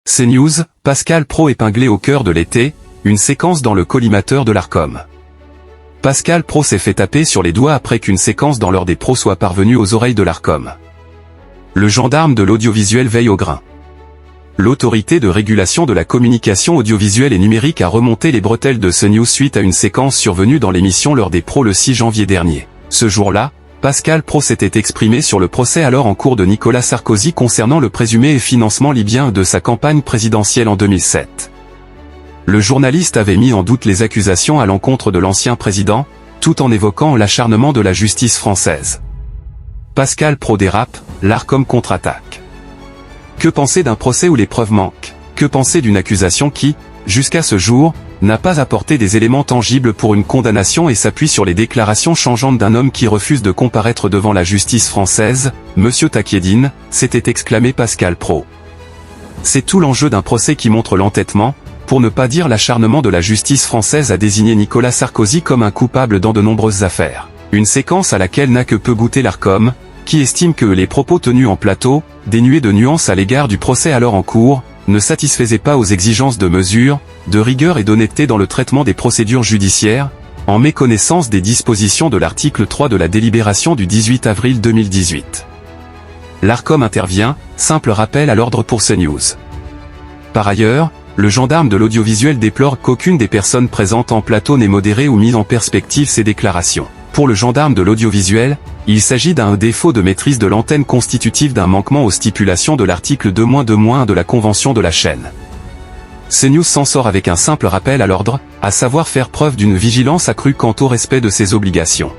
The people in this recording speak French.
CNews, Pascal Praud épinglé au cœur de l'été, une séquence dans le collimateur de l'Arcom. Pascal Praud s'est fait taper sur les doigts après qu'une séquence dans l'heure des pros soit parvenue aux oreilles de l'Arcom. Le gendarme de l'audiovisuel veille au grain. L'autorité de régulation de la communication audiovisuelle et numérique a remonté les bretelles de CNews suite à une séquence survenue dans l'émission L'heure des pros le 6 janvier dernier. Ce jour-là, Pascal Praud s'était exprimé sur le procès alors en cours de Nicolas Sarkozy concernant le présumé financement libyen de sa campagne présidentielle en 2007. Le journaliste avait mis en doute les accusations à l'encontre de l'ancien président, tout en évoquant l'acharnement de la justice française. Pascal Praud dérape, l'Arcom contre-attaque. Que penser d'un procès où les preuves manquent? Que penser d'une accusation qui, jusqu'à ce jour, n'a pas apporté des éléments tangibles pour une condamnation et s'appuie sur les déclarations changeantes d'un homme qui refuse de comparaître devant la justice française, Monsieur Takieddine, s'était exclamé Pascal Praud. C'est tout l'enjeu d'un procès qui montre l'entêtement, pour ne pas dire l'acharnement de la justice française à désigner Nicolas Sarkozy comme un coupable dans de nombreuses affaires. Une séquence à laquelle n'a que peu goûté l'Arcom, qui estime que les propos tenus en plateau, dénués de nuances à l'égard du procès alors en cours, ne satisfaisaient pas aux exigences de mesure, de rigueur et d'honnêteté dans le traitement des procédures judiciaires, en méconnaissance des dispositions de l'article 3 de la délibération du 18 avril 2018. L'Arcom intervient, simple rappel à l'ordre pour CNews. Par ailleurs, le gendarme de l'audiovisuel déplore qu'aucune des personnes présentes en plateau n'ait modéré ou mis en perspective ces déclarations. Pour le gendarme de l'audiovisuel, il s'agit d'un défaut de maîtrise de l'antenne constitutif d'un manquement aux stipulations de l'article 2-2-1 de la convention de la chaîne. CNews s'en sort avec un simple rappel à l'ordre, à savoir faire preuve d'une vigilance accrue quant au respect de ses obligations.